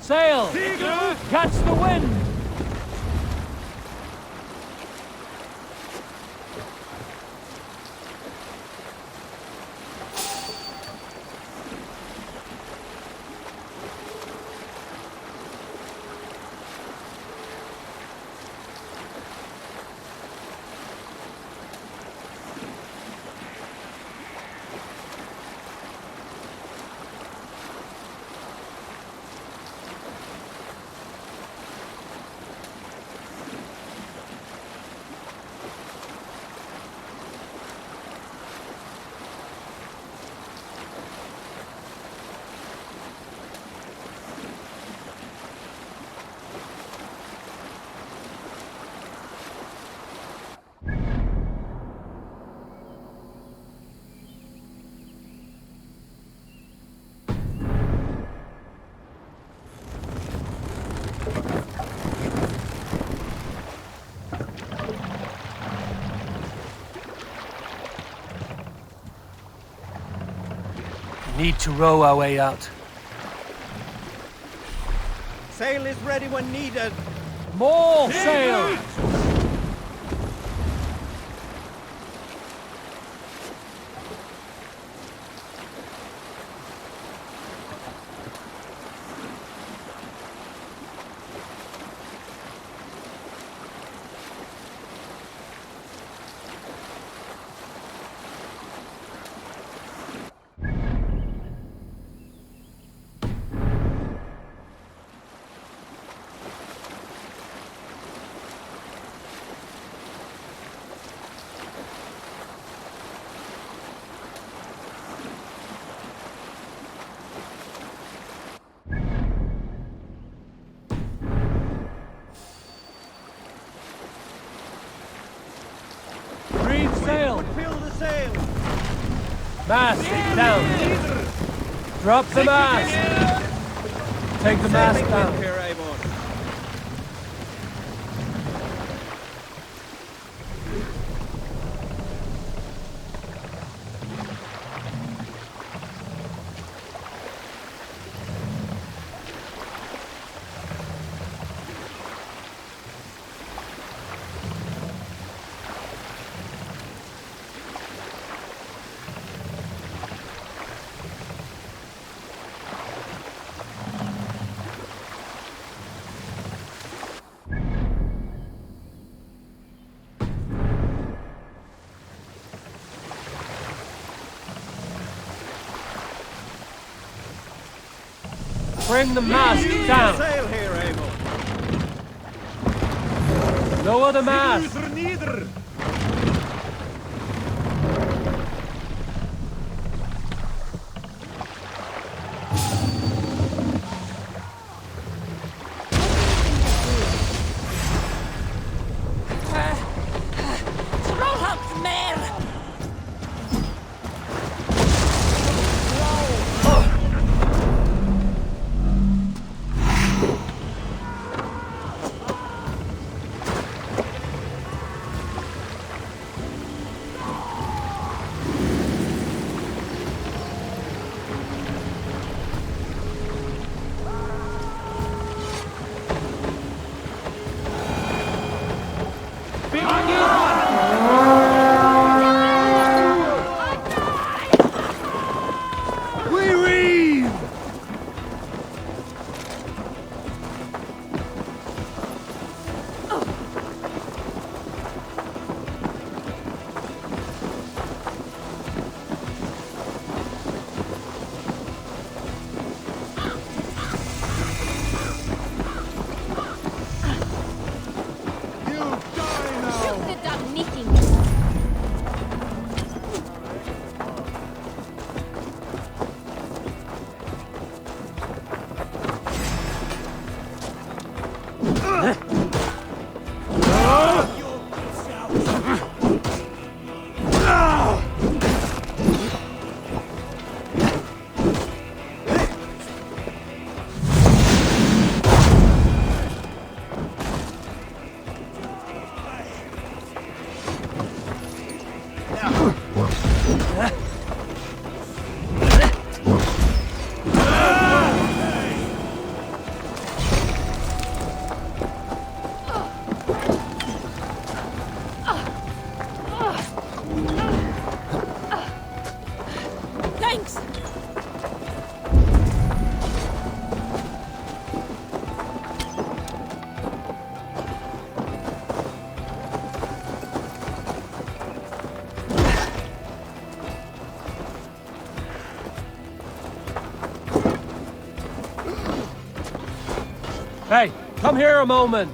Sail! Catch the wind! Need to row our way out. Sail is ready when needed. More sail! Sail! Fill the sail! Mast down! Drop the mast! Take the mast down. Here, Eivor. Bring the mast down. Sail here, Eivor. Lower the mast. Shoot the Hey, come here a moment.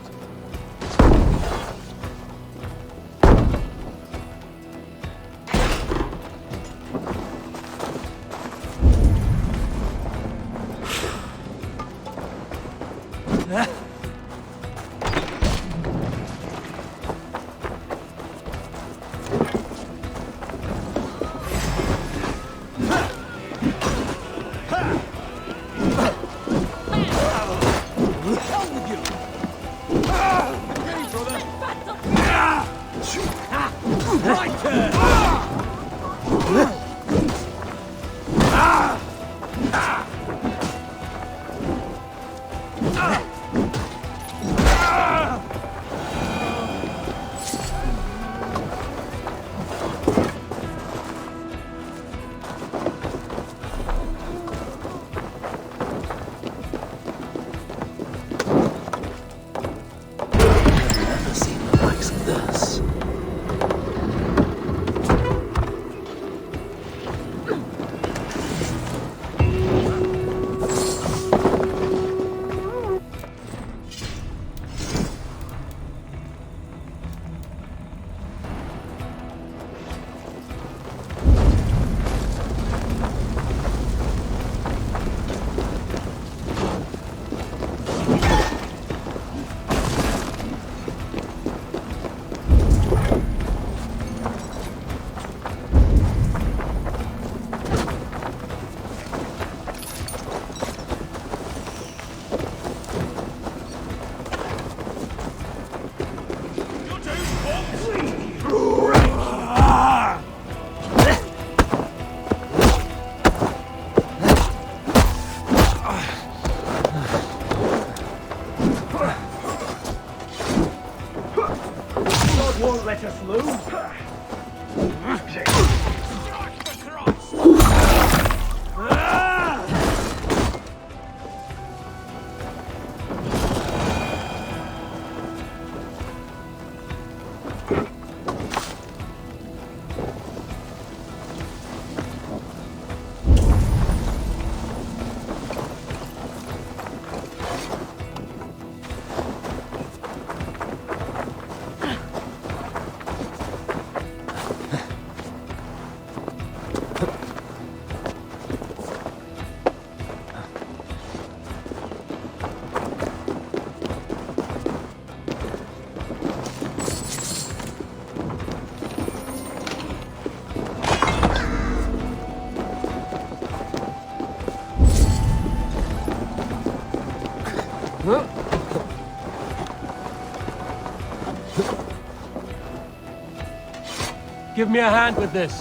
Give me a hand with this.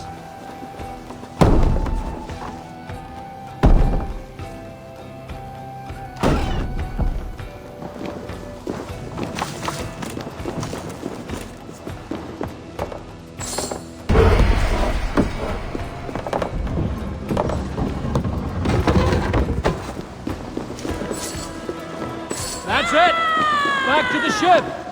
That's it! Back to the ship!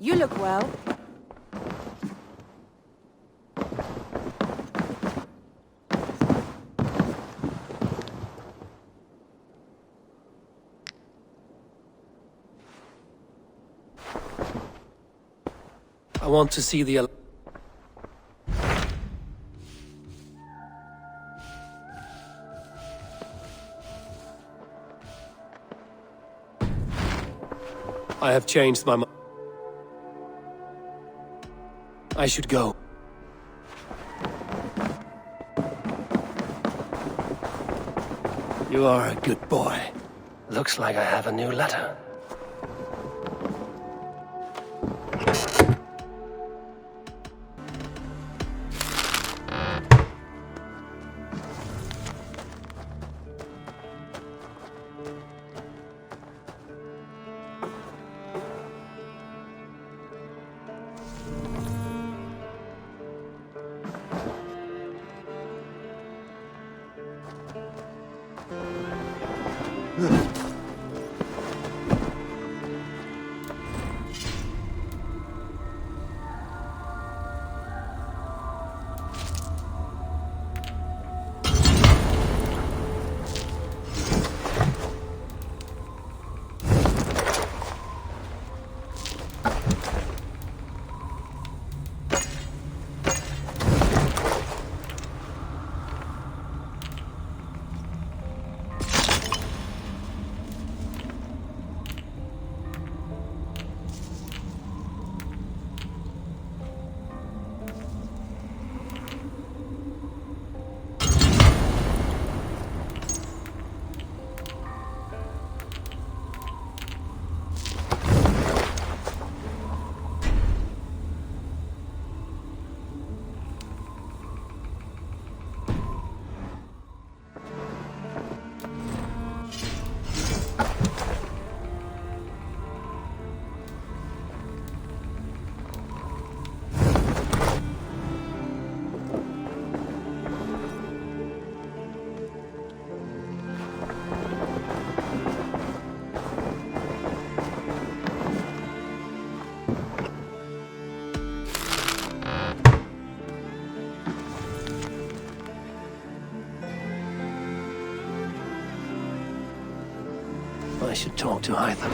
You look well. I want to see the... I have changed my mind. I should go. You are a good boy. Looks like I have a new letter. I should talk to Eivor.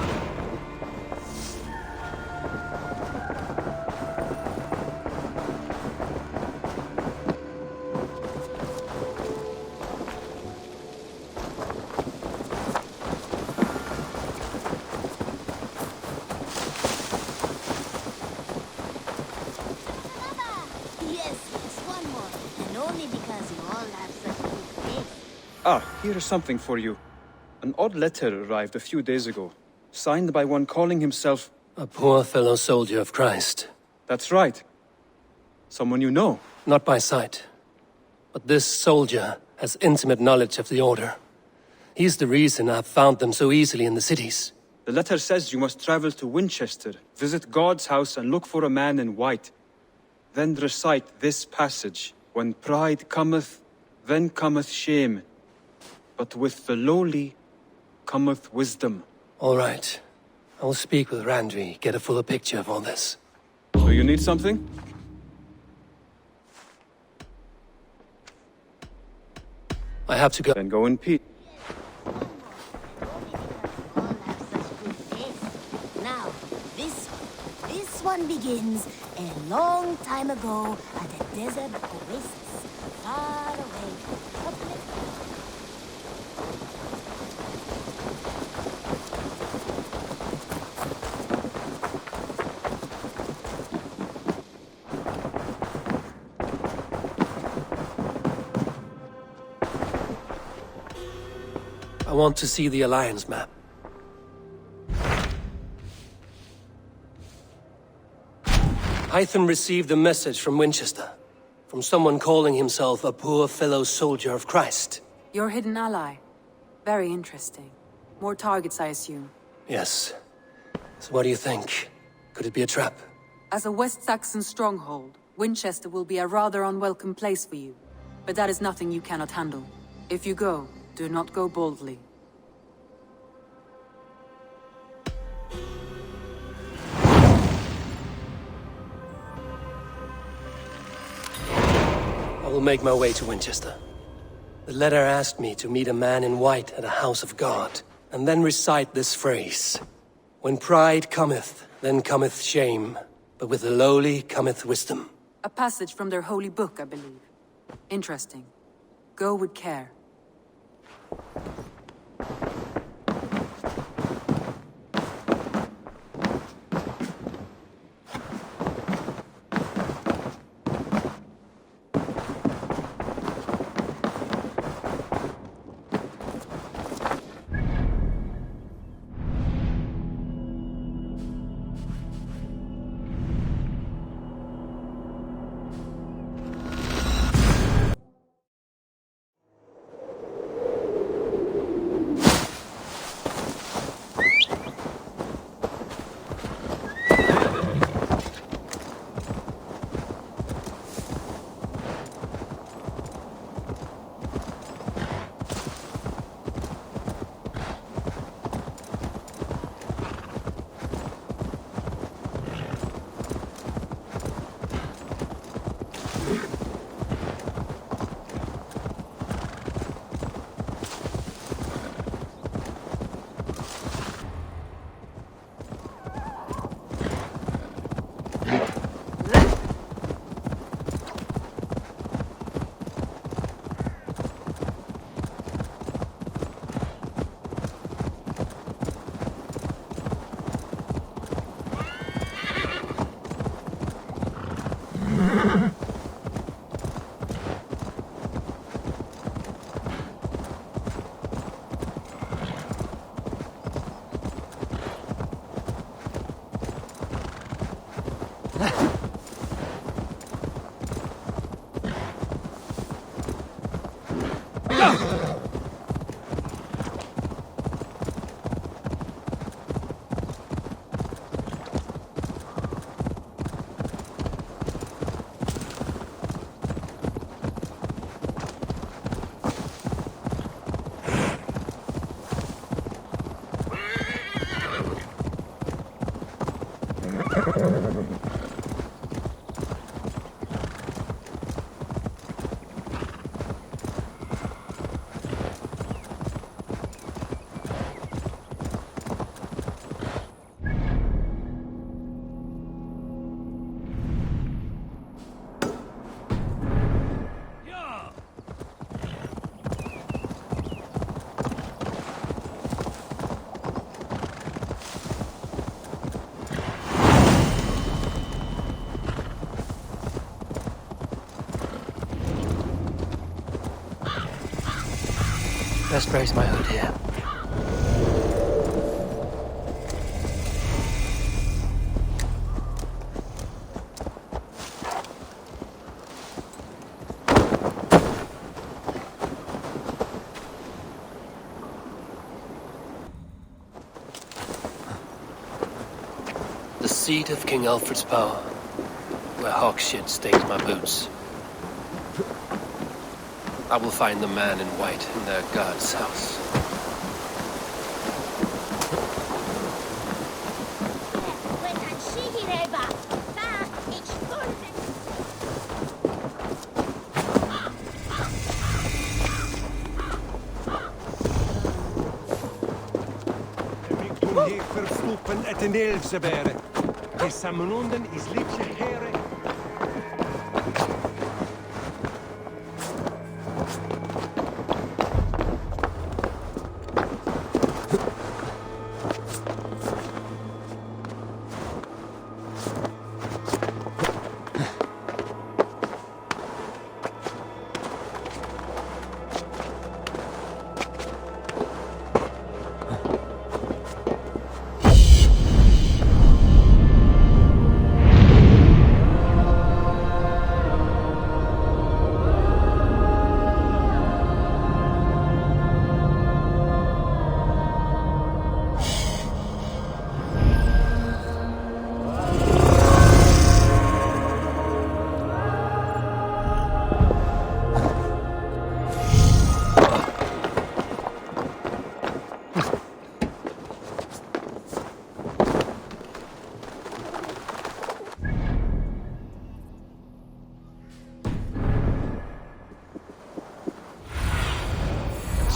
One more. And only because you all have such good taste. Ah, here is something for you. An odd letter arrived a few days ago, signed by one calling himself... A poor fellow soldier of Christ. That's right. Someone you know. Not by sight. But this soldier has intimate knowledge of the Order. He's the reason I've found them so easily in the cities. The letter says you must travel to Winchester, visit God's house and look for a man in white. Then recite this passage. When pride cometh, then cometh shame. But with the lowly cometh wisdom. All right. I will speak with Randvi, get a fuller picture of all this. Do you need something? I have to go. Then go in peace. All have such good taste. Now, this one begins a long time ago at a desert oasis, far away. I want to see the Alliance map. Hytham received a message from Winchester, from someone calling himself a poor fellow soldier of Christ. Your hidden ally. Very interesting. More targets, I assume. Yes. So what do you think? Could it be a trap? As a West Saxon stronghold, Winchester will be a rather unwelcome place for you. But that is nothing you cannot handle. If you go, do not go boldly. will make my way to Winchester. The letter asked me to meet a man in white at a house of God, and then recite this phrase. When pride cometh, then cometh shame, but with the lowly cometh wisdom. A passage from their holy book, I believe. Interesting. Go with care. Best raise my hood here. The seat of King Alfred's power, where hawk shit stains my boots. I will find the man in white in their god's house. Hier versloepen het in Elfsebere. Is samenlonden is liefje heren.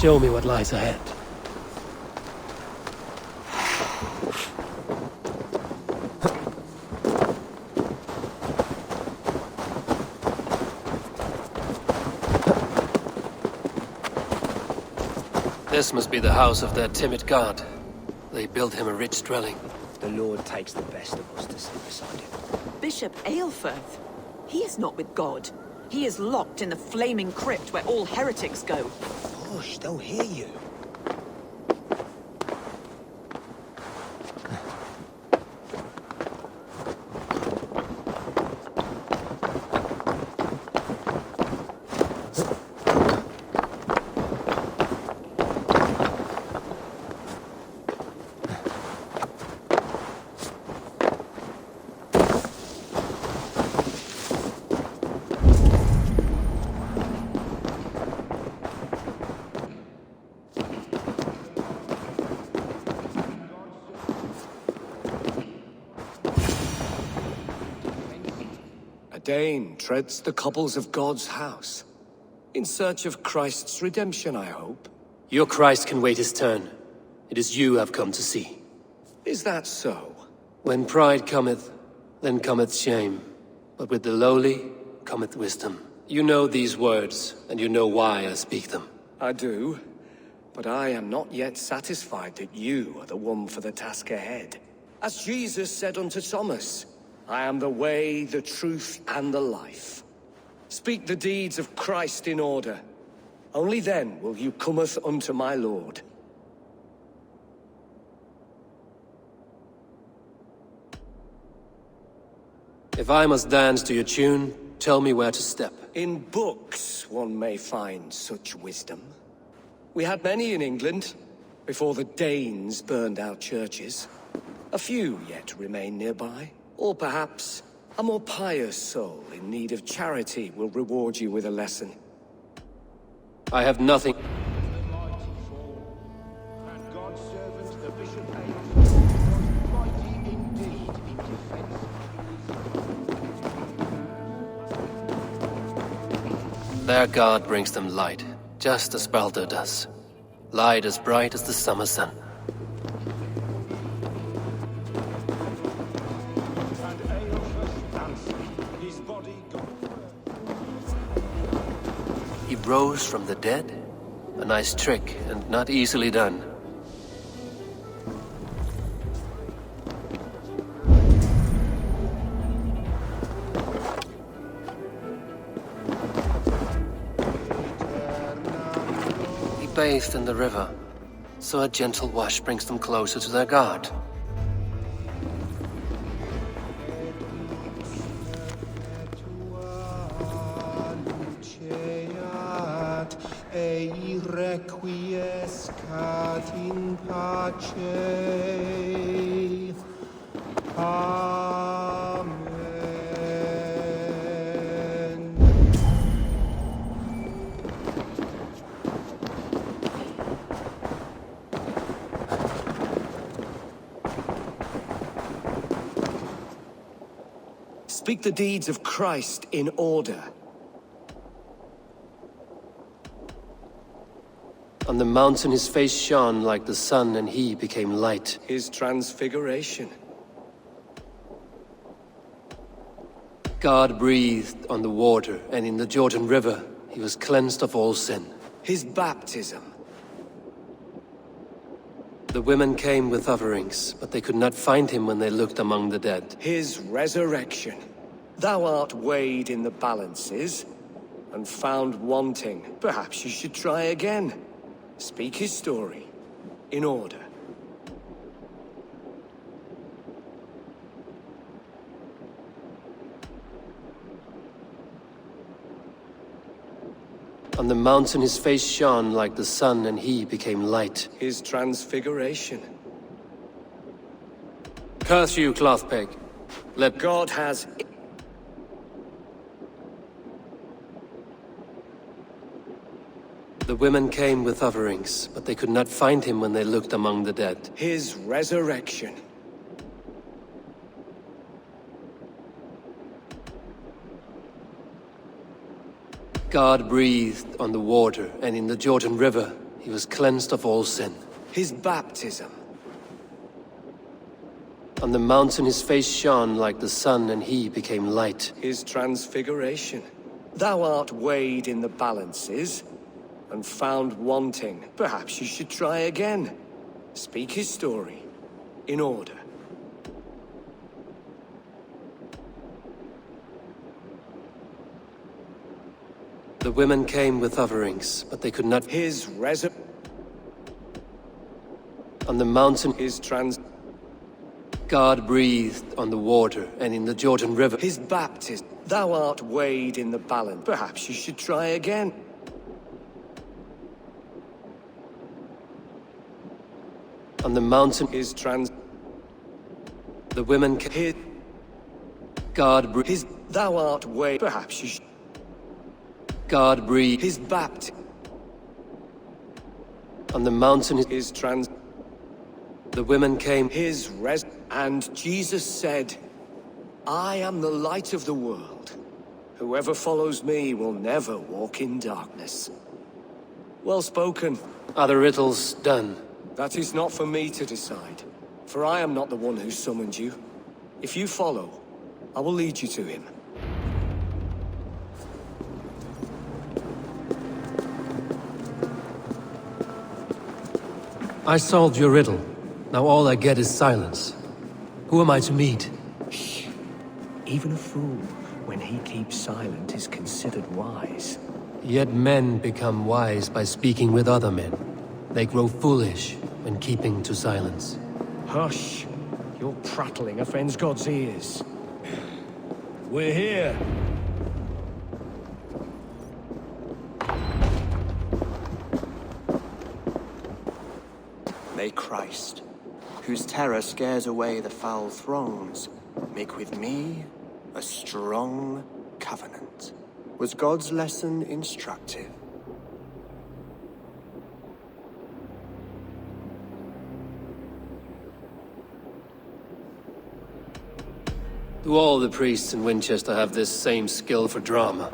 show me what lies ahead. This must be the house of their timid god. They built him a rich dwelling. The Lord takes the best of us to sit beside him. Bishop Eivor. He is not with God. He is locked in the flaming crypt where all heretics go. Gosh, they'll hear you. Dane treads the cobbles of God's house. In search of Christ's redemption, I hope. Your Christ can wait his turn. It is you I've come to see. Is that so? When pride cometh, then cometh shame. But with the lowly cometh wisdom. You know these words, and you know why I speak them. I do, but I am not yet satisfied that you are the one for the task ahead. As Jesus said unto Thomas, I am the way, the truth, and the life. Speak the deeds of Christ in order. Only then will you cometh unto my Lord. If I must dance to your tune, tell me where to step. In books one may find such wisdom. We had many in England, before the Danes burned our churches. A few yet remain nearby. Or perhaps a more pious soul in need of charity will reward you with a lesson. I have nothing. And God's servant, the Bishop Eivor, was mighty indeed in defense. Their god brings them light, just as Baldur does. Light as bright as the summer sun. He rose from the dead? A nice trick, and not easily done. He bathed in the river, so a gentle wash brings them closer to their god. Requiescat in pace. Amen. Speak the deeds of Christ in order. On the mountain his face shone like the sun, and he became light. His transfiguration. God breathed on the water, and in the Jordan River he was cleansed of all sin. His baptism. The women came with offerings, but they could not find him when they looked among the dead. His resurrection. Thou art weighed in the balances, and found wanting. Perhaps you should try again. Speak his story, in order. On the mountain his face shone like the sun, and he became light. His transfiguration. Curse you, clothpeg. Let God has... The women came with offerings, but they could not find him when they looked among the dead. His resurrection. God breathed on the water, and in the Jordan River he was cleansed of all sin. His baptism. On the mountain his face shone like the sun, and he became light. His transfiguration. Thou art weighed in the balances, and found wanting. Perhaps you should try again. Speak his story, in order. The women came with offerings, but they could not. His On the mountain, His God breathed on the water, and in the Jordan River. His baptism. Thou art weighed in the balance. Perhaps you should try again. On the mountain, the women came. God breathed. Thou art weighed. Perhaps you should. God breathed. His baptism. On the mountain, The women came. And Jesus said, I am the light of the world. Whoever follows me will never walk in darkness. Well spoken. Are the riddles done? That is not for me to decide, for I am not the one who summoned you. If you follow, I will lead you to him. I solved your riddle. Now all I get is silence. Who am I to meet? Even a fool, when he keeps silent, is considered wise. Yet men become wise by speaking with other men. They grow foolish when keeping to silence. Hush! Your prattling offends God's ears. We're here. May Christ, whose terror scares away the foul throngs, make with me a strong covenant. Was God's lesson instructive? Do all the priests in Winchester have this same skill for drama?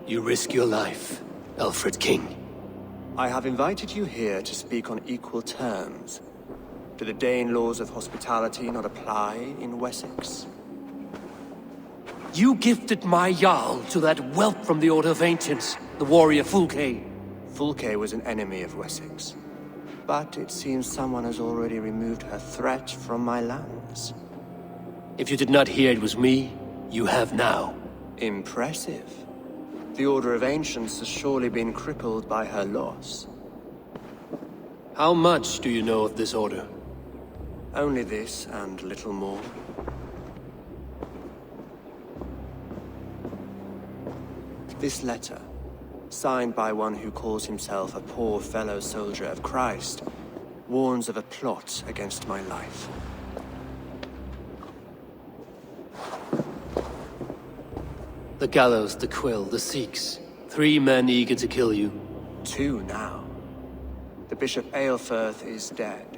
You risk your life, Alfred King. I have invited you here to speak on equal terms. Do the Dane laws of hospitality not apply in Wessex? You gifted my Jarl to that whelp from the Order of Ancients, the warrior Fulke. Fulke was an enemy of Wessex. But it seems someone has already removed her threat from my lands. If you did not hear it was me, you have now. Impressive. The Order of Ancients has surely been crippled by her loss. How much do you know of this order? Only this and little more. This letter, signed by one who calls himself a poor fellow soldier of Christ, warns of a plot against my life. The gallows, the quill, the Sikhs. 3 men eager to kill you. 2 now. The Bishop Aelfirth is dead.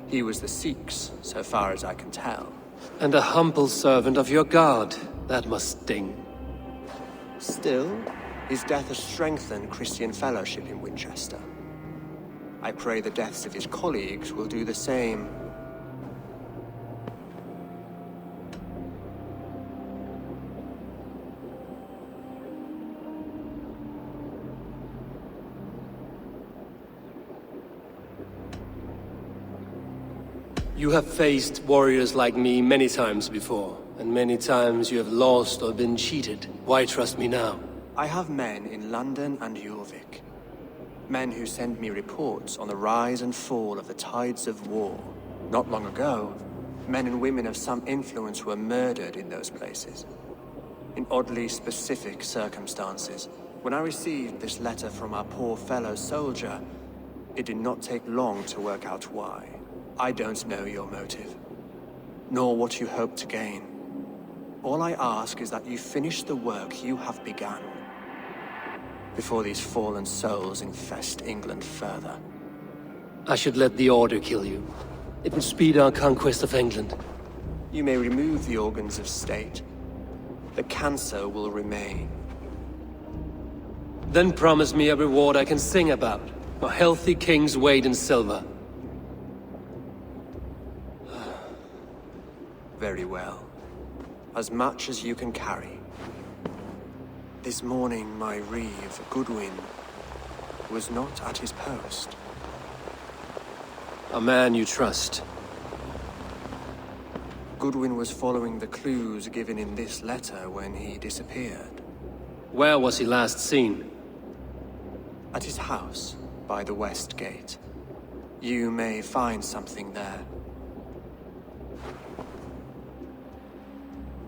He was the Sikhs, so far as I can tell. And a humble servant of your god. That must sting. Still, his death has strengthened Christian fellowship in Winchester. I pray the deaths of his colleagues will do the same. You have faced warriors like me many times before, and many times you have lost or been cheated. Why trust me now? I have men in London and Jorvik. Men who send me reports on the rise and fall of the tides of war. Not long ago, men and women of some influence were murdered in those places. In oddly specific circumstances. When I received this letter from our poor fellow soldier, it did not take long to work out why. I don't know your motive, nor what you hope to gain. All I ask is that you finish the work you have begun, before these fallen souls infest England further. I should let the Order kill you. It would speed our conquest of England. You may remove the organs of state. The cancer will remain. Then promise me a reward I can sing about. A healthy king's weight in silver. Very well. As much as you can carry. This morning, my Reeve, Goodwin, was not at his post. A man you trust. Goodwin was following the clues given in this letter when he disappeared. Where was he last seen? At his house, by the west gate. You may find something there.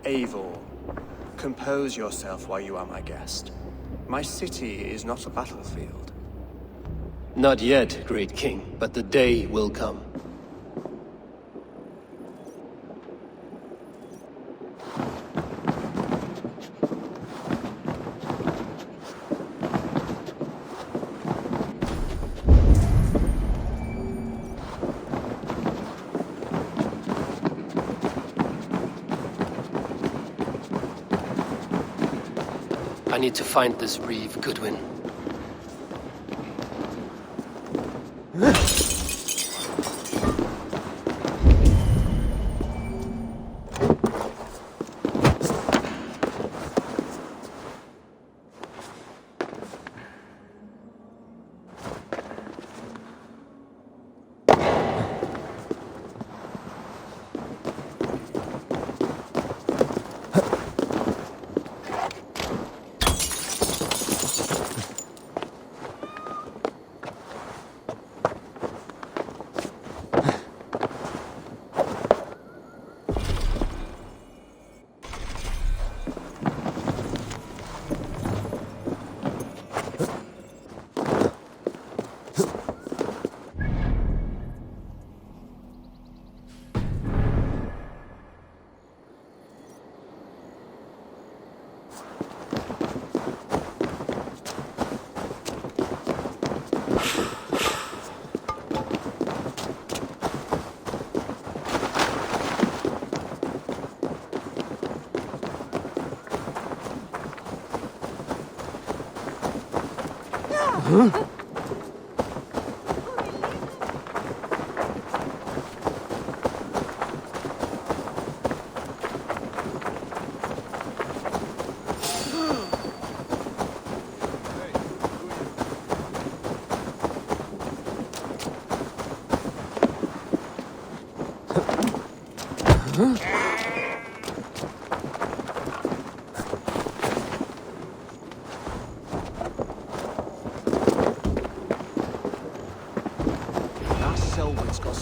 Eivor, compose yourself while you are my guest. My city is not a battlefield. Not yet, great king, but the day will come. I need to find this Reeve, Goodwin.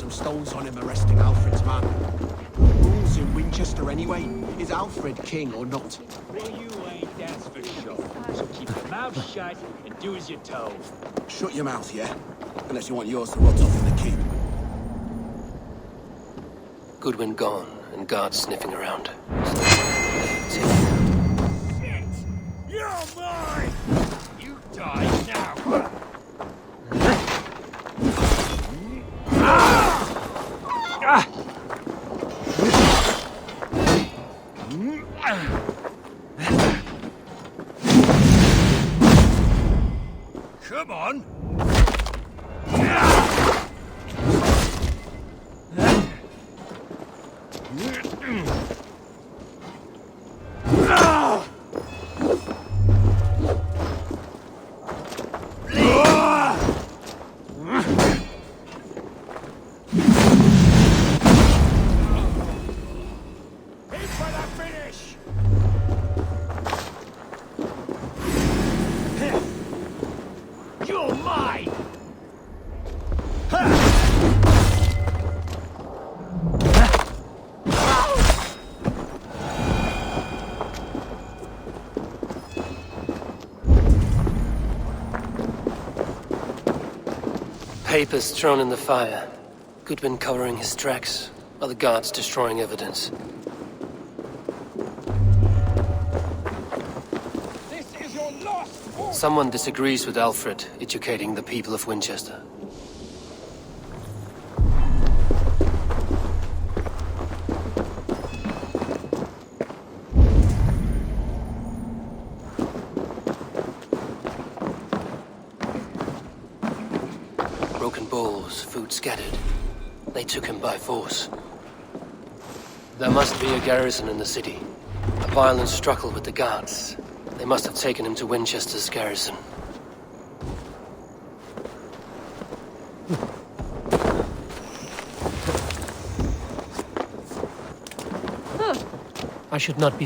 Stones on him arresting Alfred's man. Rules in Winchester anyway. Is Alfred king or not? Well, you ain't, that's for sure. So keep your mouth shut and do as you're told. Shut your mouth, yeah? Unless you want yours to rot off in the keep. Goodwin gone, and guards sniffing around. Shit! You're mine! You die now! Come on! Papers thrown in the fire. Goodwin covering his tracks, while the guards destroying evidence. This is your last warning! Someone disagrees with Alfred educating the people of Winchester. Broken bowls, food scattered. They took him by force. There must be a garrison in the city. A violent struggle with the guards. They must have taken him to Winchester's garrison. I should not be